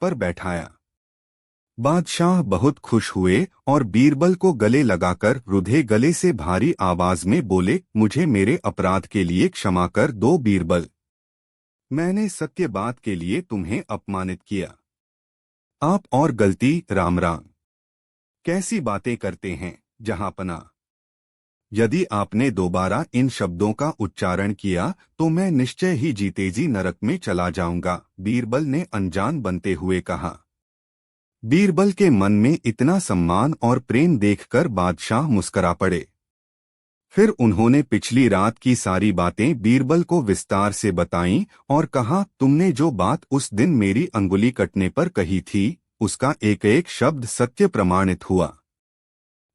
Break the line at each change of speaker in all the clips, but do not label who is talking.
पर बैठाया। बादशाह बहुत खुश हुए और बीरबल को गले लगाकर रुधे गले से भारी आवाज में बोले, मुझे मेरे अपराध के लिए क्षमा कर दो बीरबल। मैंने सत्य बात के लिए तुम्हें अपमानित किया। आप और गलती राम राम। कैसी बातें करते हैं जहांपना। यदि आपने दोबारा इन शब्दों का उच्चारण किया तो मैं निश्चय ही जीते जी नरक में चला जाऊंगा, बीरबल ने अनजान बनते हुए कहा। बीरबल के मन में इतना सम्मान और प्रेम देखकर बादशाह मुस्करा पड़े। फिर उन्होंने पिछली रात की सारी बातें बीरबल को विस्तार से बताईं और कहा, तुमने जो बात उस दिन मेरी अंगुली कटने पर कही थी उसका एक एक शब्द सत्य प्रमाणित हुआ।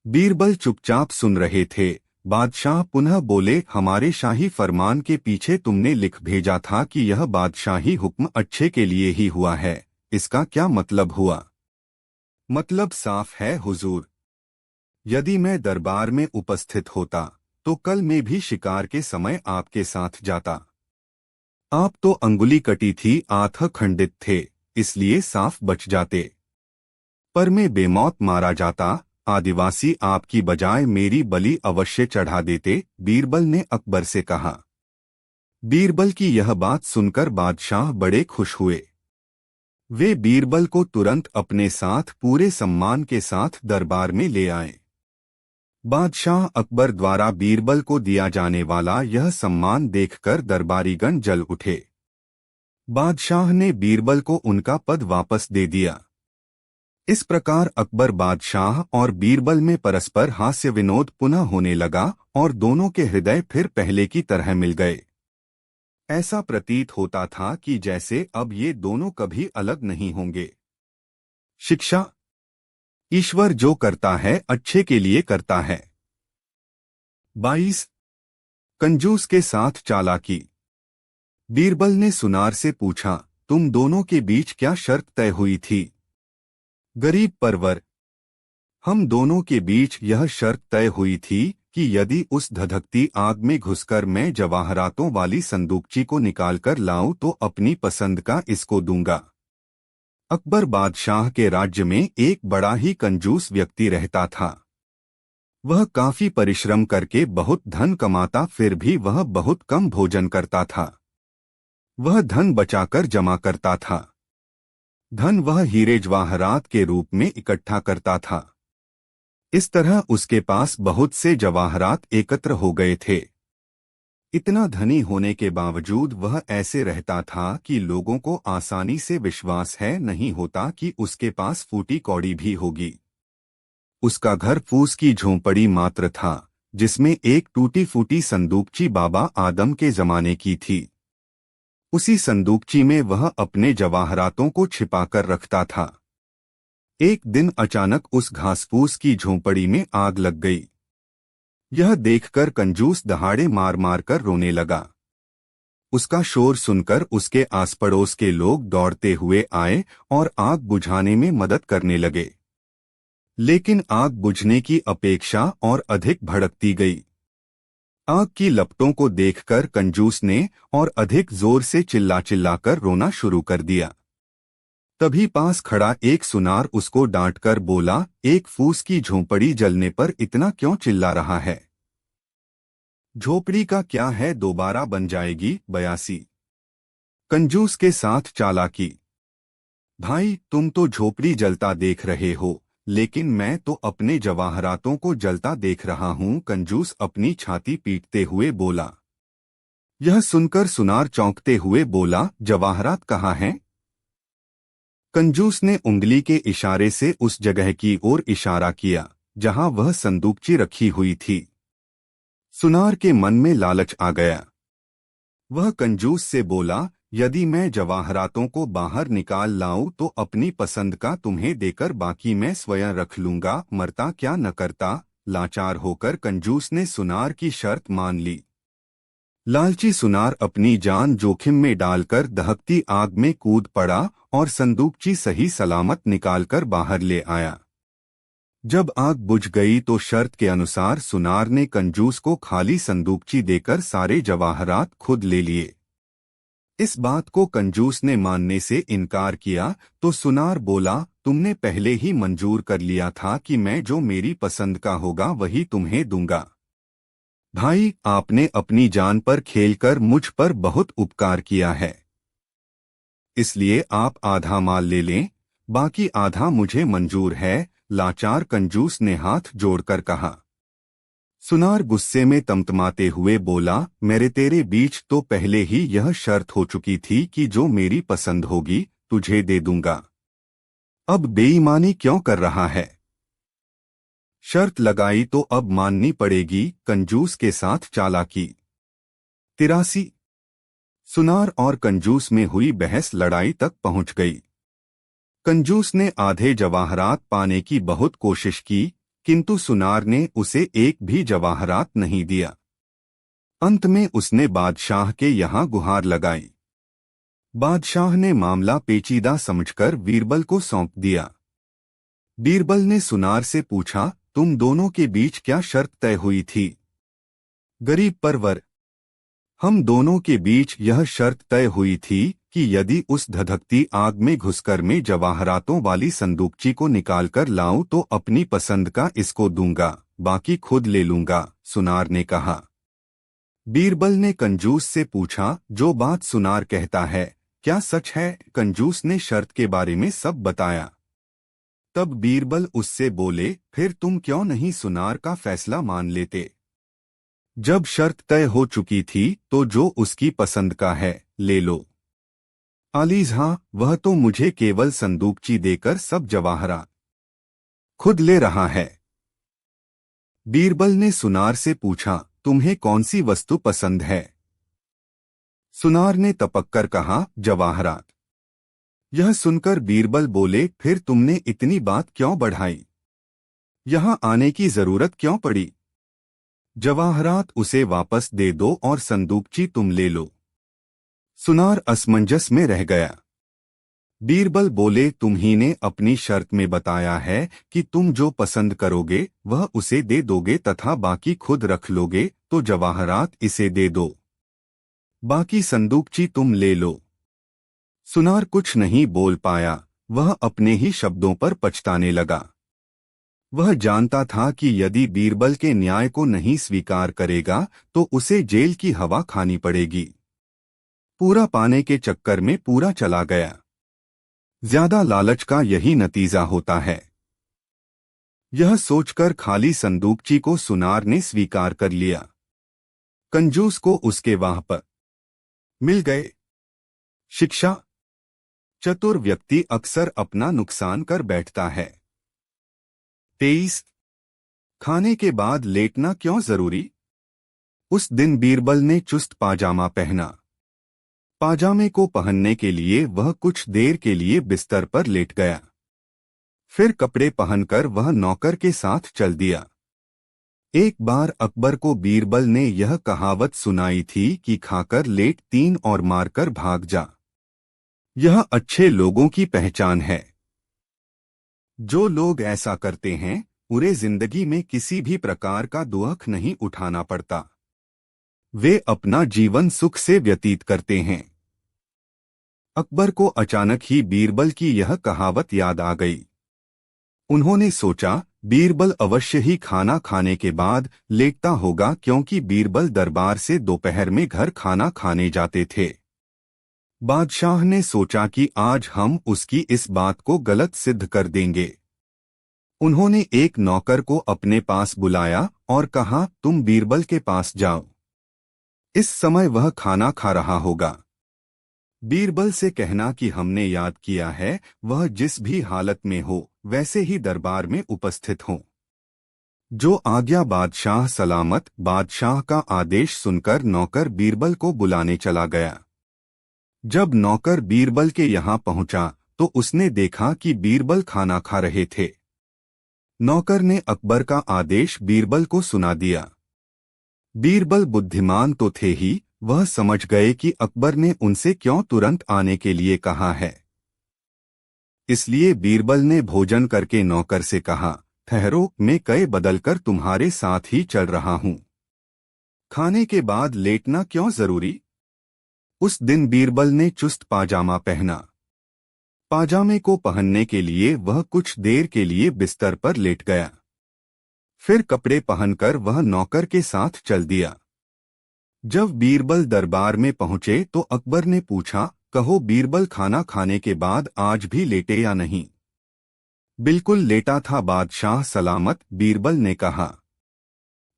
बीरबल चुपचाप सुन रहे थे। बादशाह पुनः बोले, हमारे शाही फरमान के पीछे तुमने लिख भेजा था कि यह बादशाही हुक्म अच्छे के लिए ही हुआ है, इसका क्या मतलब हुआ? मतलब साफ है हुजूर। यदि मैं दरबार में उपस्थित होता तो कल मैं भी शिकार के समय आपके साथ जाता। आप तो अंगुली कटी थी, आंख खंडित थे, इसलिए साफ बच जाते। पर मैं बेमौत मारा जाता, आदिवासी आपकी बजाय मेरी बलि अवश्य चढ़ा देते, बीरबल ने अकबर से कहा। बीरबल की यह बात सुनकर बादशाह बड़े खुश हुए। वे बीरबल को तुरंत अपने साथ पूरे सम्मान के साथ दरबार में ले आए। बादशाह अकबर द्वारा बीरबल को दिया जाने वाला यह सम्मान देखकर दरबारीगण जल उठे। बादशाह ने बीरबल को उनका पद वापस दे दिया। इस प्रकार अकबर बादशाह और बीरबल में परस्पर हास्य विनोद पुनः होने लगा और दोनों के हृदय फिर पहले की तरह मिल गए। ऐसा प्रतीत होता था कि जैसे अब ये दोनों कभी अलग नहीं होंगे। शिक्षा। ईश्वर जो करता है अच्छे के लिए करता है। 22। कंजूस के साथ चालाकी। बीरबल ने सुनार से पूछा, तुम दोनों के बीच क्या शर्त तय हुई थी? गरीब परवर, हम दोनों के बीच यह शर्त तय हुई थी कि यदि उस धधकती आग में घुसकर मैं जवाहरातों वाली संदूकची को निकालकर लाऊं तो अपनी पसंद का इसको दूंगा। अकबर बादशाह के राज्य में एक बड़ा ही कंजूस व्यक्ति रहता था। वह काफी परिश्रम करके बहुत धन कमाता, फिर भी वह बहुत कम भोजन करता था। वह धन बचाकर जमा करता था। धन वह हीरे जवाहरात के रूप में इकट्ठा करता था। इस तरह उसके पास बहुत से जवाहरात एकत्र हो गए थे। इतना धनी होने के बावजूद वह ऐसे रहता था कि लोगों को आसानी से विश्वास है नहीं होता कि उसके पास फूटी कौड़ी भी होगी। उसका घर फूस की झोंपड़ी मात्र था, जिसमें एक टूटी फूटी संदूकची बाबा आदम के जमाने की थी। उसी संदूकची में वह अपने जवाहरातों को छिपाकर रखता था। एक दिन अचानक उस घासफूस की झोंपड़ी में आग लग गई। यह देखकर कंजूस दहाड़े मार मार कर रोने लगा। उसका शोर सुनकर उसके आस पड़ोस के लोग दौड़ते हुए आए और आग बुझाने में मदद करने लगे। लेकिन आग बुझने की अपेक्षा और अधिक भड़कती गई। आग की लपटों को देखकर कंजूस ने और अधिक जोर से चिल्ला चिल्लाकर रोना शुरू कर दिया। तभी पास खड़ा एक सुनार उसको डांटकर बोला, एक फूस की झोंपड़ी जलने पर इतना क्यों चिल्ला रहा है? झोपड़ी का क्या है, दोबारा बन जाएगी। 82। कंजूस के साथ चालाकी। भाई, तुम तो झोपड़ी जलता देख रहे हो, लेकिन मैं तो अपने जवाहरातों को जलता देख रहा हूं, कंजूस अपनी छाती पीटते हुए बोला। यह सुनकर सुनार चौंकते हुए बोला, जवाहरात कहाँ हैं? कंजूस ने उंगली के इशारे से उस जगह की ओर इशारा किया जहां वह संदूकची रखी हुई थी। सुनार के मन में लालच आ गया। वह कंजूस से बोला, यदि मैं जवाहरातों को बाहर निकाल लाऊं तो अपनी पसंद का तुम्हें देकर बाकी मैं स्वयं रख लूंगा, मरता क्या न करता। लाचार होकर कंजूस ने सुनार की शर्त मान ली। लालची सुनार अपनी जान जोखिम में डालकर दहकती आग में कूद पड़ा और संदूकची सही सलामत निकालकर बाहर ले आया। जब आग बुझ गई तो शर्त के अनुसार सुनार ने कंजूस को खाली संदूकची देकर सारे जवाहरात खुद ले लिए। इस बात को कंजूस ने मानने से इनकार किया तो सुनार बोला, तुमने पहले ही मंजूर कर लिया था कि मैं जो मेरी पसंद का होगा वही तुम्हें दूंगा। भाई, आपने अपनी जान पर खेलकर मुझ पर बहुत उपकार किया है, इसलिए आप आधा माल ले लें, बाकी आधा मुझे मंजूर है। लाचार कंजूस ने हाथ जोड़कर कहा। सुनार गुस्से में तमतमाते हुए बोला, मेरे तेरे बीच तो पहले ही यह शर्त हो चुकी थी कि जो मेरी पसंद होगी तुझे दे दूंगा। अब बेईमानी क्यों कर रहा है? शर्त लगाई तो अब माननी पड़ेगी। कंजूस के साथ चालाकी। 83। सुनार और कंजूस में हुई बहस लड़ाई तक पहुंच गई। कंजूस ने आधे जवाहरात पाने की बहुत कोशिश की, किंतु सुनार ने उसे एक भी जवाहरात नहीं दिया। अंत में उसने बादशाह के यहाँ गुहार लगाई। बादशाह ने मामला पेचीदा समझकर बीरबल को सौंप दिया। बीरबल ने सुनार से पूछा, तुम दोनों के बीच क्या शर्त तय हुई थी? गरीब परवर, हम दोनों के बीच यह शर्त तय हुई थी कि यदि उस धधकती आग में घुसकर मैं जवाहरातों वाली संदूकची को निकालकर लाऊं तो अपनी पसंद का इसको दूंगा, बाकी खुद ले लूंगा, सुनार ने कहा। बीरबल ने कंजूस से पूछा, जो बात सुनार कहता है क्या सच है? कंजूस ने शर्त के बारे में सब बताया। तब बीरबल उससे बोले, फिर तुम क्यों नहीं सुनार का फैसला मान लेते? जब शर्त तय हो चुकी थी तो जो उसकी पसंद का है ले लो। आलीज, हाँ, वह तो मुझे केवल संदूकची देकर सब जवाहरात खुद ले रहा है। बीरबल ने सुनार से पूछा, तुम्हें कौन सी वस्तु पसंद है? सुनार ने तपक्कर कहा, जवाहरात। यह सुनकर बीरबल बोले, फिर तुमने इतनी बात क्यों बढ़ाई? यहां आने की जरूरत क्यों पड़ी? जवाहरात उसे वापस दे दो और संदूकची तुम ले लो। सुनार असमंजस में रह गया। बीरबल बोले, तुम ही ने अपनी शर्त में बताया है कि तुम जो पसंद करोगे वह उसे दे दोगे तथा बाकी खुद रख लोगे, तो जवाहरात इसे दे दो, बाकी संदूकची तुम ले लो। सुनार कुछ नहीं बोल पाया, वह अपने ही शब्दों पर पछताने लगा। वह जानता था कि यदि बीरबल के न्याय को नहीं स्वीकार करेगा तो उसे जेल की हवा खानी पड़ेगी। पूरा पाने के चक्कर में पूरा चला गया। ज्यादा लालच का यही नतीजा होता है। यह सोचकर खाली संदूकची को सुनार ने स्वीकार कर लिया। कंजूस को उसके वाह पर मिल गए। शिक्षा। चतुर व्यक्ति अक्सर अपना नुकसान कर बैठता है। 23। खाने के बाद लेटना क्यों जरूरी? उस दिन बीरबल ने चुस्त पाजामा पहना। पाजामे को पहनने के लिए वह कुछ देर के लिए बिस्तर पर लेट गया। फिर कपड़े पहनकर वह नौकर के साथ चल दिया। एक बार अकबर को बीरबल ने यह कहावत सुनाई थी कि खाकर लेट तीन और मारकर भाग जा। यह अच्छे लोगों की पहचान है। जो लोग ऐसा करते हैं उन्हें जिंदगी में किसी भी प्रकार का दुख नहीं उठाना पड़ता। वे अपना जीवन सुख से व्यतीत करते हैं। अकबर को अचानक ही बीरबल की यह कहावत याद आ गई। उन्होंने सोचा, बीरबल अवश्य ही खाना खाने के बाद लेटता होगा, क्योंकि बीरबल दरबार से दोपहर में घर खाना खाने जाते थे। बादशाह ने सोचा कि आज हम उसकी इस बात को गलत सिद्ध कर देंगे। उन्होंने एक नौकर को अपने पास बुलाया और कहा, तुम बीरबल के पास जाओ, इस समय वह खाना खा रहा होगा। बीरबल से कहना कि हमने याद किया है वह जिस भी हालत में हो वैसे ही दरबार में उपस्थित हो। जो आज्ञा बादशाह सलामत। बादशाह का आदेश सुनकर नौकर बीरबल को बुलाने चला गया। जब नौकर बीरबल के यहाँ पहुंचा तो उसने देखा कि बीरबल खाना खा रहे थे। नौकर ने अकबर का आदेश बीरबल को सुना दिया। बीरबल बुद्धिमान तो थे ही, वह समझ गए कि अकबर ने उनसे क्यों तुरंत आने के लिए कहा है। इसलिए बीरबल ने भोजन करके नौकर से कहा, ठहरो, मैं कई बदलकर तुम्हारे साथ ही चल रहा हूं। खाने के बाद लेटना क्यों जरूरी? उस दिन बीरबल ने चुस्त पाजामा पहना। पाजामे को पहनने के लिए वह कुछ देर के लिए बिस्तर पर लेट गया। फिर कपड़े पहनकर वह नौकर के साथ चल दिया। जब बीरबल दरबार में पहुंचे तो अकबर ने पूछा, कहो बीरबल, खाना खाने के बाद आज भी लेटे या नहीं? बिल्कुल लेटा था बादशाह सलामत, बीरबल ने कहा।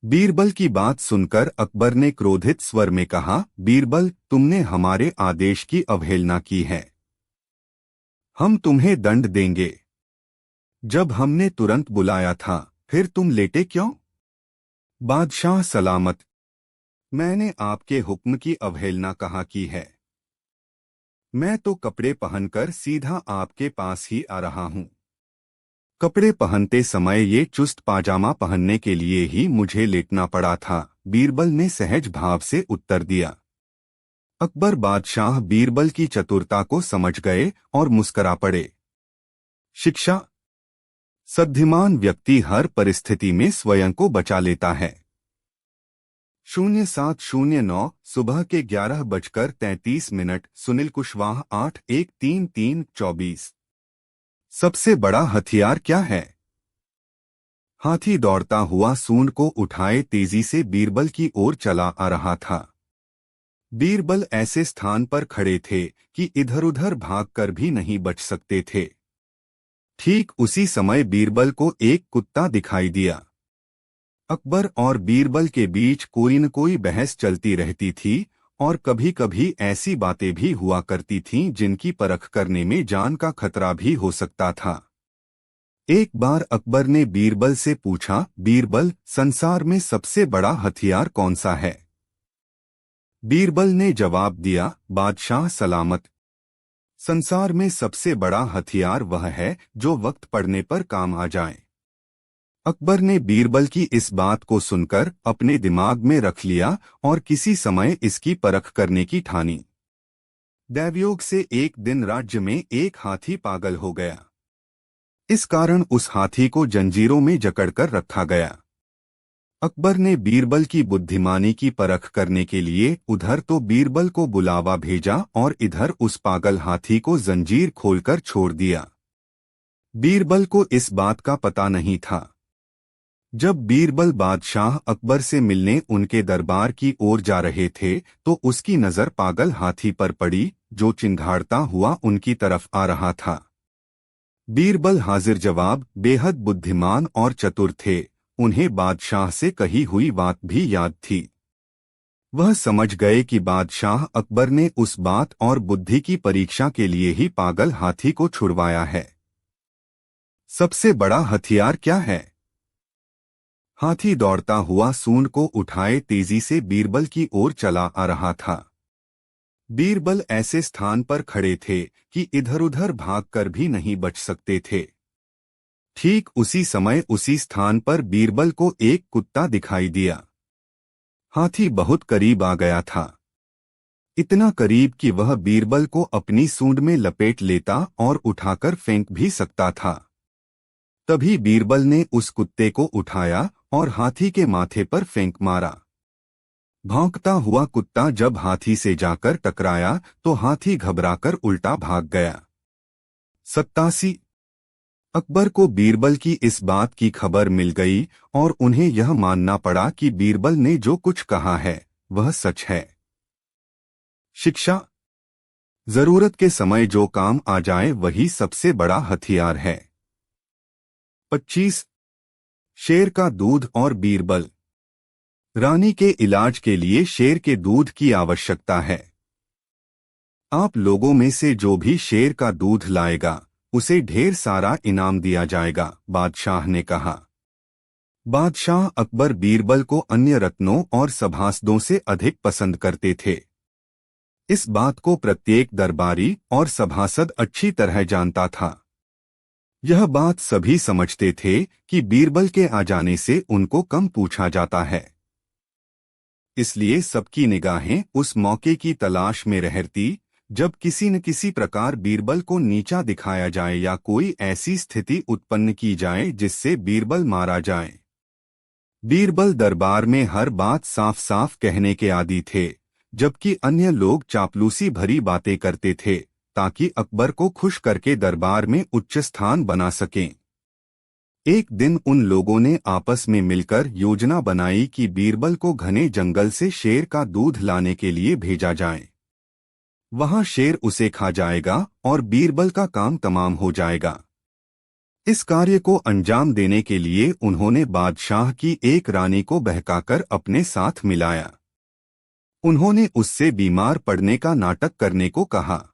बीरबल की बात सुनकर अकबर ने क्रोधित स्वर में कहा, बीरबल, तुमने हमारे आदेश की अवहेलना की है। हम तुम्हें दंड देंगे। जब हमने तुरंत बुलाया था फिर तुम लेटे क्यों? बादशाह सलामत, मैंने आपके हुक्म की अवहेलना कहाँ की है? मैं तो कपड़े पहनकर सीधा आपके पास ही आ रहा हूँ। कपड़े पहनते समय ये चुस्त पाजामा पहनने के लिए ही मुझे लेटना पड़ा था, बीरबल ने सहज भाव से उत्तर दिया। अकबर बादशाह बीरबल की चतुरता को समझ गए और मुस्करा पड़े। शिक्षा। बुद्धिमान व्यक्ति हर परिस्थिति में स्वयं को बचा लेता है। 0709 सुबह के 11:33। सुनील कुशवाहा 813324। सबसे बड़ा हथियार क्या है? हाथी दौड़ता हुआ सूंड को उठाए तेजी से बीरबल की ओर चला आ रहा था। बीरबल ऐसे स्थान पर खड़े थे कि इधर-उधर भागकर भी नहीं बच सकते थे। ठीक उसी समय बीरबल को एक कुत्ता दिखाई दिया। अकबर और बीरबल के बीच कोई न कोई बहस चलती रहती थी और कभी-कभी ऐसी बातें भी हुआ करती थीं जिनकी परख करने में जान का खतरा भी हो सकता था। एक बार अकबर ने बीरबल से पूछा, बीरबल, संसार में सबसे बड़ा हथियार कौन सा है? बीरबल ने जवाब दिया, बादशाह सलामत, संसार में सबसे बड़ा हथियार वह है जो वक्त पड़ने पर काम आ जाए। अकबर ने बीरबल की इस बात को सुनकर अपने दिमाग में रख लिया और किसी समय इसकी परख करने की ठानी। दैवयोग से एक दिन राज्य में एक हाथी पागल हो गया। इस कारण उस हाथी को जंजीरों में जकड़कर रखा गया। अकबर ने बीरबल की बुद्धिमानी की परख करने के लिए उधर तो बीरबल को बुलावा भेजा और इधर उस पागल हाथी को जंजीर खोलकर छोड़ दिया। बीरबल को इस बात का पता नहीं था। जब बीरबल बादशाह अकबर से मिलने उनके दरबार की ओर जा रहे थे तो उसकी नजर पागल हाथी पर पड़ी जो चिंघाड़ता हुआ उनकी तरफ आ रहा था। बीरबल हाजिर जवाब बेहद बुद्धिमान और चतुर थे। उन्हें बादशाह से कही हुई बात भी याद थी। वह समझ गए कि बादशाह अकबर ने उस बात और बुद्धि की परीक्षा के लिए ही पागल हाथी को छुड़वाया है। सबसे बड़ा हथियार क्या है? हाथी दौड़ता हुआ सूंड को उठाए तेजी से बीरबल की ओर चला आ रहा था। बीरबल ऐसे स्थान पर खड़े थे कि इधर-उधर भागकर भी नहीं बच सकते थे। ठीक उसी समय उसी स्थान पर बीरबल को एक कुत्ता दिखाई दिया। हाथी बहुत करीब आ गया था, इतना करीब कि वह बीरबल को अपनी सूंड में लपेट लेता और उठाकर फेंक भी सकता था। तभी बीरबल ने उस कुत्ते को उठाया और हाथी के माथे पर फेंक मारा। भौंकता हुआ कुत्ता जब हाथी से जाकर टकराया तो हाथी घबराकर उल्टा भाग गया। 87 अकबर को बीरबल की इस बात की खबर मिल गई और उन्हें यह मानना पड़ा कि बीरबल ने जो कुछ कहा है वह सच है। शिक्षा। जरूरत के समय जो काम आ जाए वही सबसे बड़ा हथियार है। 25 शेर का दूध और बीरबल। रानी के इलाज के लिए शेर के दूध की आवश्यकता है। आप लोगों में से जो भी शेर का दूध लाएगा उसे ढेर सारा इनाम दिया जाएगा, बादशाह ने कहा। बादशाह अकबर बीरबल को अन्य रत्नों और सभासदों से अधिक पसंद करते थे। इस बात को प्रत्येक दरबारी और सभासद अच्छी तरह जानता था। यह बात सभी समझते थे कि बीरबल के आ जाने से उनको कम पूछा जाता है। इसलिए सबकी निगाहें उस मौके की तलाश में रहती जब किसी न किसी प्रकार बीरबल को नीचा दिखाया जाए या कोई ऐसी स्थिति उत्पन्न की जाए जिससे बीरबल मारा जाए। बीरबल दरबार में हर बात साफ साफ कहने के आदी थे, जबकि अन्य लोग चापलूसी भरी बातें करते थे ताकि अकबर को खुश करके दरबार में उच्च स्थान बना सकें। एक दिन उन लोगों ने आपस में मिलकर योजना बनाई कि बीरबल को घने जंगल से शेर का दूध लाने के लिए भेजा जाए। वहां शेर उसे खा जाएगा और बीरबल का काम तमाम हो जाएगा। इस कार्य को अंजाम देने के लिए उन्होंने बादशाह की एक रानी को बहकाकर अपने साथ मिलाया। उन्होंने उससे बीमार पड़ने का नाटक करने को कहा।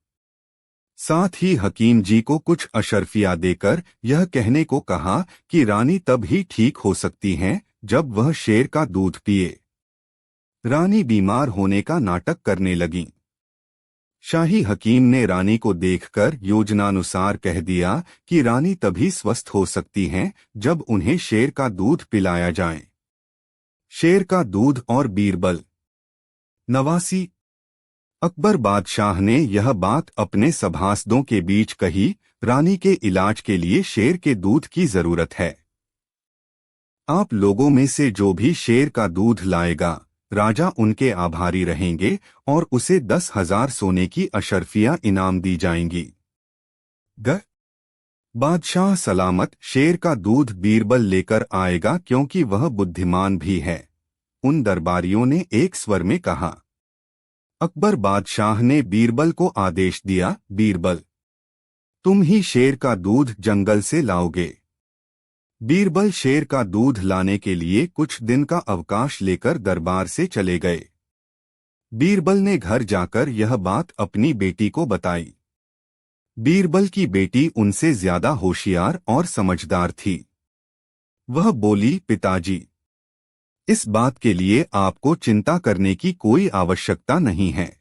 साथ ही हकीम जी को कुछ अशर्फिया देकर यह कहने को कहा कि रानी तब ही ठीक हो सकती हैं जब वह शेर का दूध पिए। रानी बीमार होने का नाटक करने लगी। शाही हकीम ने रानी को देखकर योजनानुसार कह दिया कि रानी तभी स्वस्थ हो सकती हैं जब उन्हें शेर का दूध पिलाया जाए। शेर का दूध और बीरबल। नवासी। अकबर बादशाह ने यह बात अपने सभासदों के बीच कही, रानी के इलाज के लिए शेर के दूध की जरूरत है। आप लोगों में से जो भी शेर का दूध लाएगा, राजा उनके आभारी रहेंगे और उसे 10,000 सोने की अशर्फियां इनाम दी जाएंगी। बादशाह सलामत शेर का दूध बीरबल लेकर आएगा क्योंकि वह बुद्धिमान भी है, उन दरबारियों ने एक स्वर में कहा। अकबर बादशाह ने बीरबल को आदेश दिया, बीरबल, तुम ही शेर का दूध जंगल से लाओगे। बीरबल शेर का दूध लाने के लिए कुछ दिन का अवकाश लेकर दरबार से चले गए। बीरबल ने घर जाकर यह बात अपनी बेटी को बताई। बीरबल की बेटी उनसे ज्यादा होशियार और समझदार थी। वह बोली, पिताजी, इस बात के लिए आपको चिंता करने की कोई आवश्यकता नहीं है।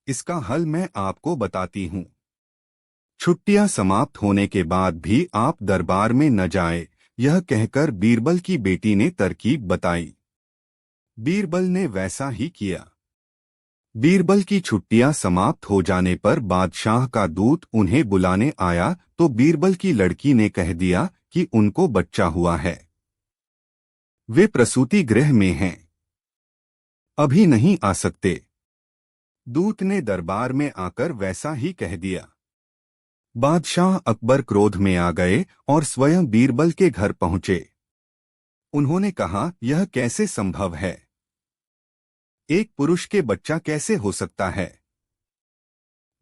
इसका हल मैं आपको बताती हूँ। छुट्टियां समाप्त होने के बाद भी आप दरबार में न जाए, यह कहकर बीरबल की बेटी ने तरकीब बताई। बीरबल ने वैसा ही किया। बीरबल की छुट्टियां समाप्त हो जाने पर बादशाह का दूत उन्हें बुलाने आया तो बीरबल की लड़की ने कह दिया कि उनको बच्चा हुआ है, वे प्रसूति गृह में हैं, अभी नहीं आ सकते। दूत ने दरबार में आकर वैसा ही कह दिया। बादशाह अकबर क्रोध में आ गए और स्वयं बीरबल के घर पहुंचे। उन्होंने कहा, यह कैसे संभव है? एक पुरुष के बच्चा कैसे हो सकता है?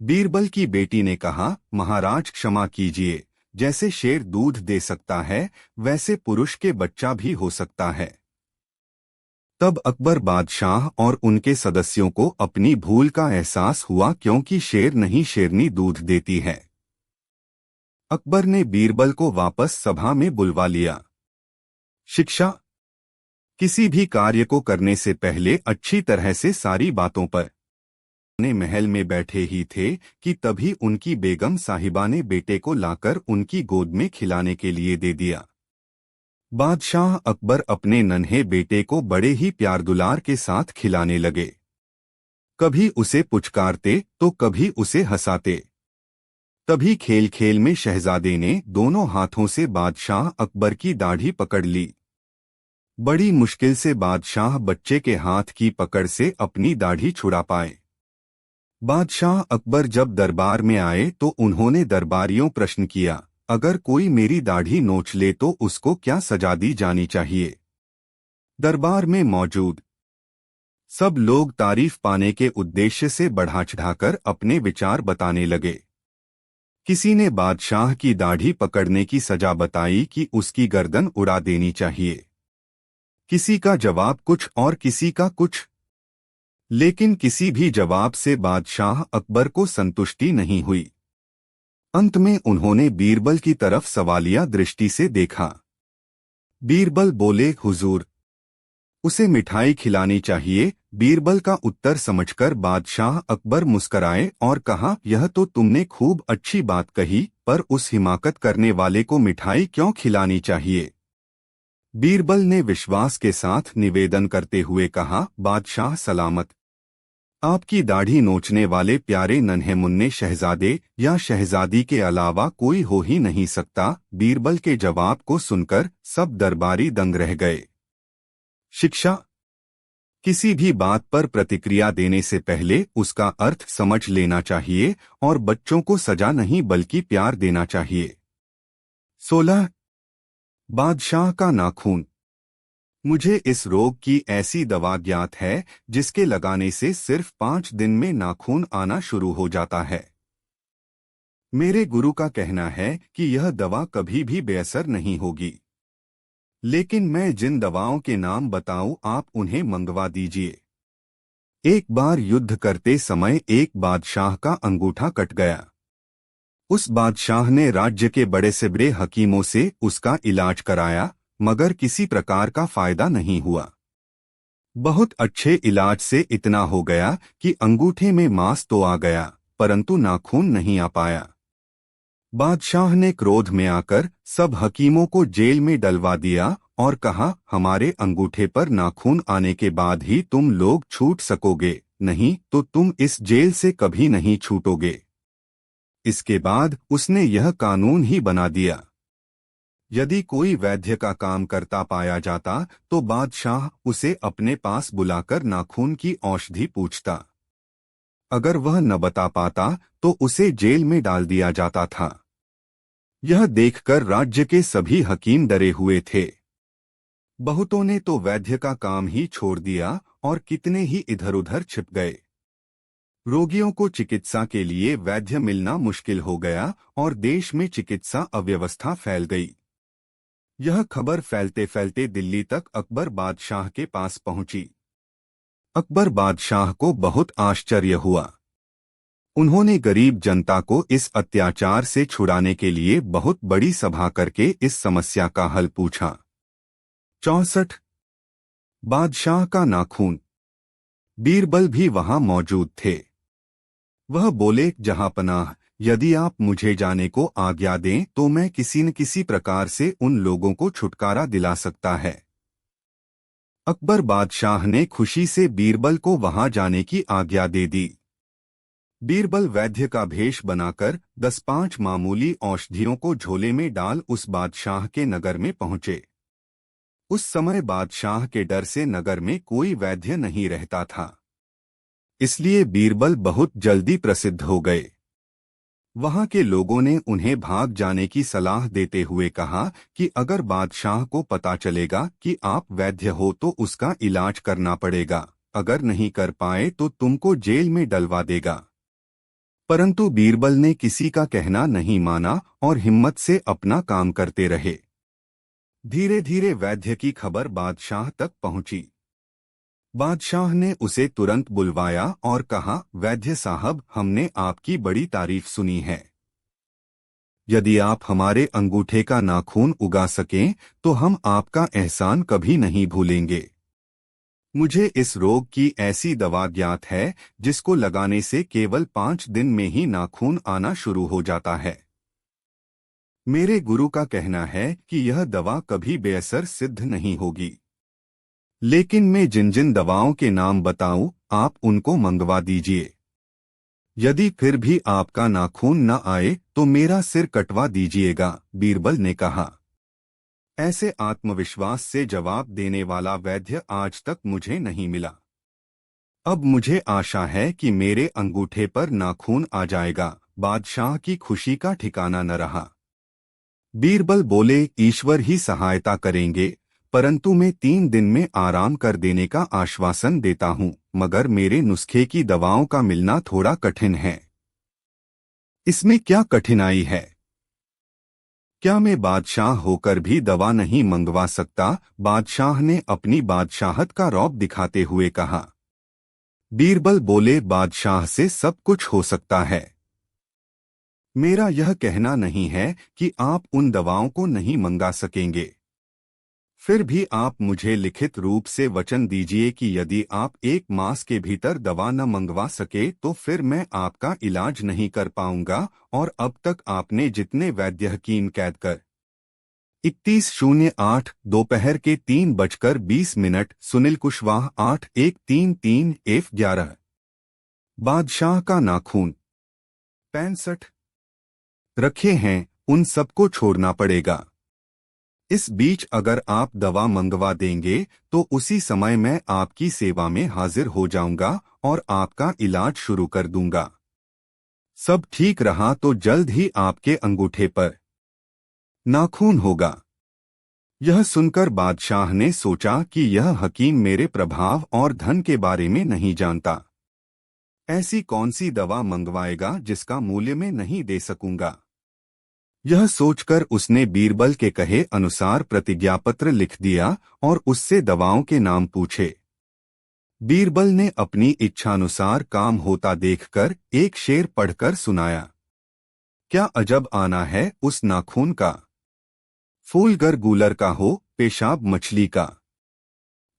बीरबल की बेटी ने कहा, महाराज क्षमा कीजिए, जैसे शेर दूध दे सकता है वैसे पुरुष के बच्चा भी हो सकता है। तब अकबर बादशाह और उनके सदस्यों को अपनी भूल का एहसास हुआ क्योंकि शेर नहीं शेरनी दूध देती है। अकबर ने बीरबल को वापस सभा में बुलवा लिया। शिक्षा। किसी भी कार्य को करने से पहले अच्छी तरह से सारी बातों पर। अपने महल में बैठे ही थे कि तभी उनकी बेगम साहिबा ने बेटे को लाकर उनकी गोद में खिलाने के लिए दे दिया। बादशाह अकबर अपने नन्हे बेटे को बड़े ही प्यार दुलार के साथ खिलाने लगे। कभी उसे पुचकारते तो कभी उसे हंसाते। तभी खेल खेल में शहजादे ने दोनों हाथों से बादशाह अकबर की दाढ़ी पकड़ ली। बड़ी मुश्किल से बादशाह बच्चे के हाथ की पकड़ से अपनी दाढ़ी छुड़ा पाए। बादशाह अकबर जब दरबार में आए तो उन्होंने दरबारियों प्रश्न किया, अगर कोई मेरी दाढ़ी नोच ले तो उसको क्या सजा दी जानी चाहिए? दरबार में मौजूद सब लोग तारीफ पाने के उद्देश्य से बढ़ा चढ़ाकर अपने विचार बताने लगे। किसी ने बादशाह की दाढ़ी पकड़ने की सजा बताई कि उसकी गर्दन उड़ा देनी चाहिए। किसी का जवाब कुछ और किसी का कुछ, लेकिन किसी भी जवाब से बादशाह अकबर को संतुष्टि नहीं हुई। अंत में उन्होंने बीरबल की तरफ सवालिया दृष्टि से देखा। बीरबल बोले, हुजूर, उसे मिठाई खिलानी चाहिए। बीरबल का उत्तर समझकर बादशाह अकबर मुस्कराए और कहा, यह तो तुमने खूब अच्छी बात कही, पर उस हिमाकत करने वाले को मिठाई क्यों खिलानी चाहिए? बीरबल ने विश्वास के साथ निवेदन करते हुए कहा, बादशाह सलामत, आपकी दाढ़ी नोचने वाले प्यारे नन्हे मुन्ने शहजादे या शहजादी के अलावा कोई हो ही नहीं सकता। बीरबल के जवाब को सुनकर सब दरबारी दंग रह गए। शिक्षा। किसी भी बात पर प्रतिक्रिया देने से पहले उसका अर्थ समझ लेना चाहिए और बच्चों को सजा नहीं बल्कि प्यार देना चाहिए। 16 बादशाह का नाखून। मुझे इस रोग की ऐसी दवा ज्ञात है जिसके लगाने से सिर्फ 5 दिन में नाखून आना शुरू हो जाता है। मेरे गुरु का कहना है कि यह दवा कभी भी बेअसर नहीं होगी, लेकिन मैं जिन दवाओं के नाम बताऊं आप उन्हें मंगवा दीजिए। एक बार युद्ध करते समय एक बादशाह का अंगूठा कट गया। उस बादशाह ने राज्य के बड़े से बड़े हकीमों से उसका इलाज कराया, मगर किसी प्रकार का फायदा नहीं हुआ। बहुत अच्छे इलाज से इतना हो गया कि अंगूठे में मांस तो आ गया, परंतु नाखून नहीं आ पाया। बादशाह ने क्रोध में आकर सब हकीमों को जेल में डलवा दिया और कहा, हमारे अंगूठे पर नाखून आने के बाद ही तुम लोग छूट सकोगे, नहीं तो तुम इस जेल से कभी नहीं छूटोगे। इसके बाद उसने यह कानून ही बना दिया। यदि कोई वैद्य का काम करता पाया जाता तो बादशाह उसे अपने पास बुलाकर नाखून की औषधि पूछता। अगर वह न बता पाता तो उसे जेल में डाल दिया जाता था। यह देखकर राज्य के सभी हकीम डरे हुए थे। बहुतों ने तो वैद्य का काम ही छोड़ दिया और कितने ही इधर उधर छिप गए। रोगियों को चिकित्सा के लिए वैद्य मिलना मुश्किल हो गया और देश में चिकित्सा अव्यवस्था फैल गई। यह खबर फैलते फैलते दिल्ली तक अकबर बादशाह के पास पहुंची। अकबर बादशाह को बहुत आश्चर्य हुआ। उन्होंने गरीब जनता को इस अत्याचार से छुड़ाने के लिए बहुत बड़ी सभा करके इस समस्या का हल पूछा। 64 बादशाह का नाखून। बीरबल भी वहां मौजूद थे। वह बोले, जहांपनाह, यदि आप मुझे जाने को आज्ञा दें तो मैं किसी न किसी प्रकार से उन लोगों को छुटकारा दिला सकता है। अकबर बादशाह ने खुशी से बीरबल को वहां जाने की आज्ञा दे दी। बीरबल वैद्य का भेष बनाकर 10-5 मामूली औषधियों को झोले में डाल उस बादशाह के नगर में पहुंचे। उस समय बादशाह के डर से नगर में कोई वैद्य नहीं रहता था, इसलिए बीरबल बहुत जल्दी प्रसिद्ध हो गए। वहां के लोगों ने उन्हें भाग जाने की सलाह देते हुए कहा कि अगर बादशाह को पता चलेगा कि आप वैद्य हो तो उसका इलाज करना पड़ेगा, अगर नहीं कर पाए तो तुमको जेल में डलवा देगा। परंतु बीरबल ने किसी का कहना नहीं माना और हिम्मत से अपना काम करते रहे। धीरे धीरे वैद्य की खबर बादशाह तक पहुंची। बादशाह ने उसे तुरंत बुलवाया और कहा, वैद्य साहब, हमने आपकी बड़ी तारीफ सुनी है। यदि आप हमारे अंगूठे का नाखून उगा सकें तो हम आपका एहसान कभी नहीं भूलेंगे। मुझे इस रोग की ऐसी दवा ज्ञात है जिसको लगाने से केवल 5 दिन में ही नाखून आना शुरू हो जाता है। मेरे गुरु का कहना है कि यह दवा कभी बेअसर सिद्ध नहीं होगी, लेकिन मैं जिन जिन दवाओं के नाम बताऊं आप उनको मंगवा दीजिए। यदि फिर भी आपका नाखून न आए तो मेरा सिर कटवा दीजिएगा, बीरबल ने कहा। ऐसे आत्मविश्वास से जवाब देने वाला वैद्य आज तक मुझे नहीं मिला। अब मुझे आशा है कि मेरे अंगूठे पर नाखून आ जाएगा। बादशाह की खुशी का ठिकाना न रहा। बीरबल बोले, ईश्वर ही सहायता करेंगे, परंतु मैं 3 दिन में आराम कर देने का आश्वासन देता हूं, मगर मेरे नुस्खे की दवाओं का मिलना थोड़ा कठिन है। इसमें क्या कठिनाई है? क्या मैं बादशाह होकर भी दवा नहीं मंगवा सकता? बादशाह ने अपनी बादशाहत का रौब दिखाते हुए कहा। बीरबल बोले, बादशाह से सब कुछ हो सकता है। मेरा यह कहना नहीं है कि आप उन दवाओं को नहीं मंगा सकेंगे। फिर भी आप मुझे लिखित रूप से वचन दीजिए कि यदि आप 1 मास के भीतर दवा न मंगवा सके तो फिर मैं आपका इलाज नहीं कर पाऊंगा। और अब तक आपने जितने वैद्य हकीम कैद कर 3108 दोपहर के 3:20 सुनील कुशवाहा 8133 F11 बादशाह का नाखून 65 रखे हैं, उन सबको छोड़ना पड़ेगा। इस बीच अगर आप दवा मंगवा देंगे तो उसी समय मैं आपकी सेवा में हाजिर हो जाऊंगा और आपका इलाज शुरू कर दूंगा। सब ठीक रहा तो जल्द ही आपके अंगूठे पर नाखून होगा। यह सुनकर बादशाह ने सोचा कि यह हकीम मेरे प्रभाव और धन के बारे में नहीं जानता। ऐसी कौन सी दवा मंगवाएगा जिसका मूल्य मैं नहीं दे सकूंगा। यह सोचकर उसने बीरबल के कहे अनुसार प्रतिज्ञापत्र लिख दिया और उससे दवाओं के नाम पूछे। बीरबल ने अपनी इच्छानुसार काम होता देखकर एक शेर पढ़कर सुनाया। क्या अजब आना है उस नाखून का, फूल गर गूलर का हो, पेशाब मछली का।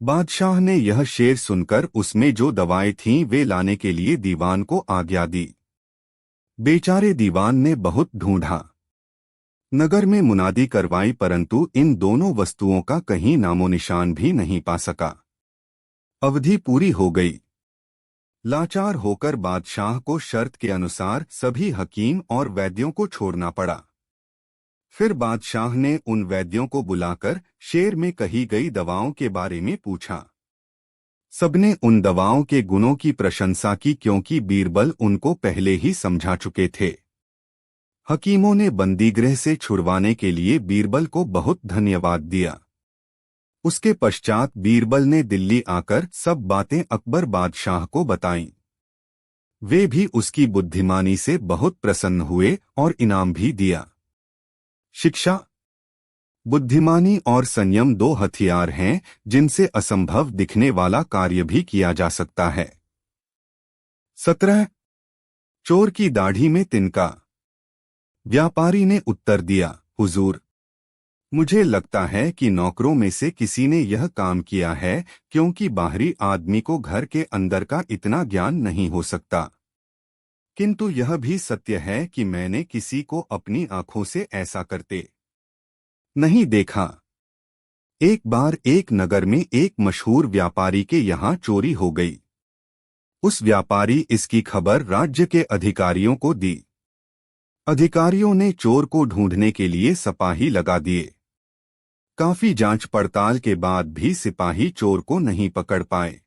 बादशाह ने यह शेर सुनकर उसमें जो दवाएं थीं वे लाने के लिए दीवान को आज्ञा दी। बेचारे दीवान ने बहुत ढूंढा, नगर में मुनादी करवाई, परंतु इन दोनों वस्तुओं का कहीं नामो निशान भी नहीं पा सका। अवधि पूरी हो गई। लाचार होकर बादशाह को शर्त के अनुसार सभी हकीम और वैद्यों को छोड़ना पड़ा। फिर बादशाह ने उन वैद्यों को बुलाकर शेर में कही गई दवाओं के बारे में पूछा। सबने उन दवाओं के गुणों की प्रशंसा की क्योंकि बीरबल उनको पहले ही समझा चुके थे। हकीमों ने बंदीगृह से छुड़वाने के लिए बीरबल को बहुत धन्यवाद दिया। उसके पश्चात बीरबल ने दिल्ली आकर सब बातें अकबर बादशाह को बताईं। वे भी उसकी बुद्धिमानी से बहुत प्रसन्न हुए और इनाम भी दिया। शिक्षा, बुद्धिमानी और संयम दो हथियार हैं जिनसे असंभव दिखने वाला कार्य भी किया जा सकता है। 17 चोर की दाढ़ी में तिनका। व्यापारी ने उत्तर दिया, हुजूर, मुझे लगता है कि नौकरों में से किसी ने यह काम किया है, क्योंकि बाहरी आदमी को घर के अंदर का इतना ज्ञान नहीं हो सकता। किंतु यह भी सत्य है कि मैंने किसी को अपनी आंखों से ऐसा करते नहीं देखा। एक बार एक नगर में एक मशहूर व्यापारी के यहाँ चोरी हो गई। उस व्यापारी इसकी खबर राज्य के अधिकारियों को दी। अधिकारियों ने चोर को ढूंढने के लिए सिपाही लगा दिए। काफी जांच पड़ताल के बाद भी सिपाही चोर को नहीं पकड़ पाए।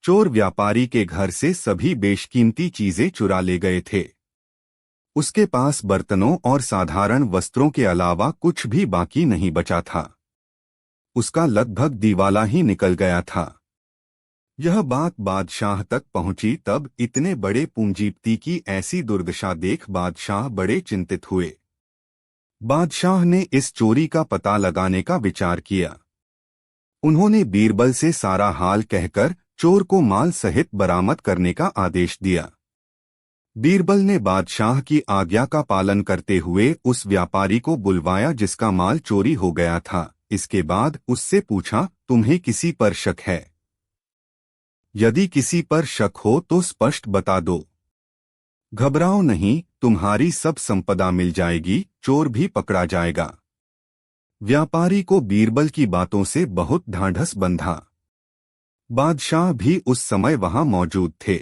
चोर व्यापारी के घर से सभी बेशकीमती चीजें चुरा ले गए थे। उसके पास बर्तनों और साधारण वस्त्रों के अलावा कुछ भी बाकी नहीं बचा था। उसका लगभग दिवाला ही निकल गया था। यह बात बादशाह तक पहुंची तब इतने बड़े पूंजीपति की ऐसी दुर्दशा देख बादशाह बड़े चिंतित हुए। बादशाह ने इस चोरी का पता लगाने का विचार किया। उन्होंने बीरबल से सारा हाल कहकर चोर को माल सहित बरामद करने का आदेश दिया। बीरबल ने बादशाह की आज्ञा का पालन करते हुए उस व्यापारी को बुलवाया जिसका माल चोरी हो गया था। इसके बाद उससे पूछा, तुम्हें किसी पर शक है? यदि किसी पर शक हो तो स्पष्ट बता दो। घबराओ नहीं, तुम्हारी सब संपदा मिल जाएगी, चोर भी पकड़ा जाएगा। व्यापारी को बीरबल की बातों से बहुत ढांढस बंधा। बादशाह भी उस समय वहां मौजूद थे।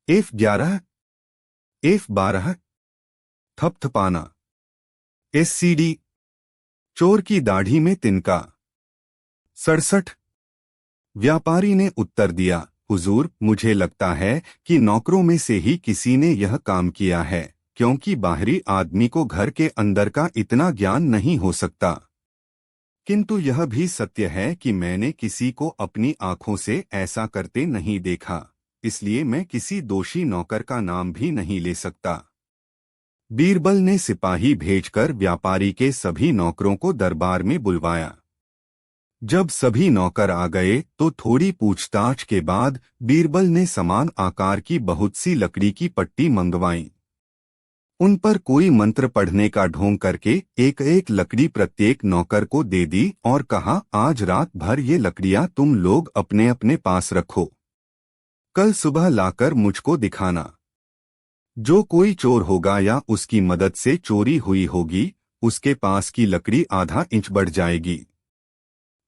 F11 F12 थपथपाना। SCD चोर की दाढ़ी में तिनका। 67 व्यापारी ने उत्तर दिया, हुजूर, मुझे लगता है कि नौकरों में से ही किसी ने यह काम किया है, क्योंकि बाहरी आदमी को घर के अंदर का इतना ज्ञान नहीं हो सकता। किंतु यह भी सत्य है कि मैंने किसी को अपनी आंखों से ऐसा करते नहीं देखा, इसलिए मैं किसी दोषी नौकर का नाम भी नहीं ले सकता। बीरबल ने सिपाही भेजकर व्यापारी के सभी नौकरों को दरबार में बुलवाया। जब सभी नौकर आ गए तो थोड़ी पूछताछ के बाद बीरबल ने समान आकार की बहुत सी लकड़ी की पट्टी मंगवाई। उन पर कोई मंत्र पढ़ने का ढोंग करके एक एक लकड़ी प्रत्येक नौकर को दे दी और कहा, आज रात भर ये लकड़ियां तुम लोग अपने अपने पास रखो, कल सुबह लाकर मुझको दिखाना। जो कोई चोर होगा या उसकी मदद से चोरी हुई होगी, उसके पास की लकड़ी आधा इंच बढ़ जाएगी।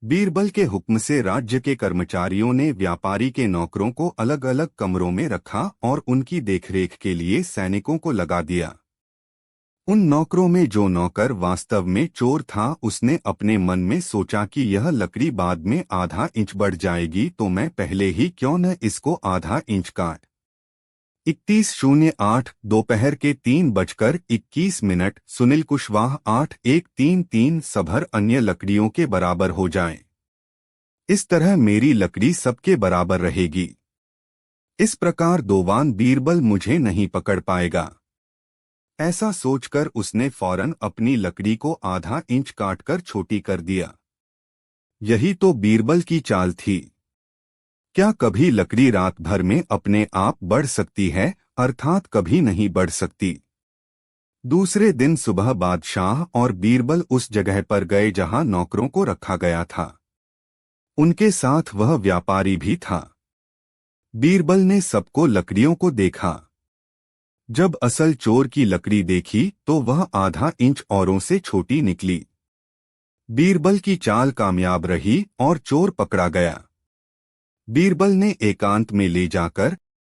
बीरबल के हुक्म से राज्य के कर्मचारियों ने व्यापारी के नौकरों को अलग अलग कमरों में रखा और उनकी देखरेख के लिए सैनिकों को लगा दिया। उन नौकरों में जो नौकर वास्तव में चोर था, उसने अपने मन में सोचा कि यह लकड़ी बाद में आधा इंच बढ़ जाएगी, तो मैं पहले ही क्यों न इसको आधा इंच काट। 31:08 दोपहर के 3:21 सुनील कुशवाहा 8133 सभर अन्य लकड़ियों के बराबर हो जाएं। इस तरह मेरी लकड़ी सबके बराबर रहेगी। इस प्रकार दोवान बीरबल मुझे नहीं पकड़ पाएगा। ऐसा सोचकर उसने फौरन अपनी लकड़ी को आधा इंच काटकर छोटी कर दिया। यही तो बीरबल की चाल थी। क्या कभी लकड़ी रात भर में अपने आप बढ़ सकती है? अर्थात कभी नहीं बढ़ सकती। दूसरे दिन सुबह बादशाह और बीरबल उस जगह पर गए जहां नौकरों को रखा गया था। उनके साथ वह व्यापारी भी था। बीरबल ने सबको लकड़ियों को देखा। जब असल चोर की लकड़ी देखी तो वह आधा इंच औरों से छोटी निकली। बीरबल की चाल कामयाब रही और चोर पकड़ा गया। बीरबल ने एकांत में ले जाकर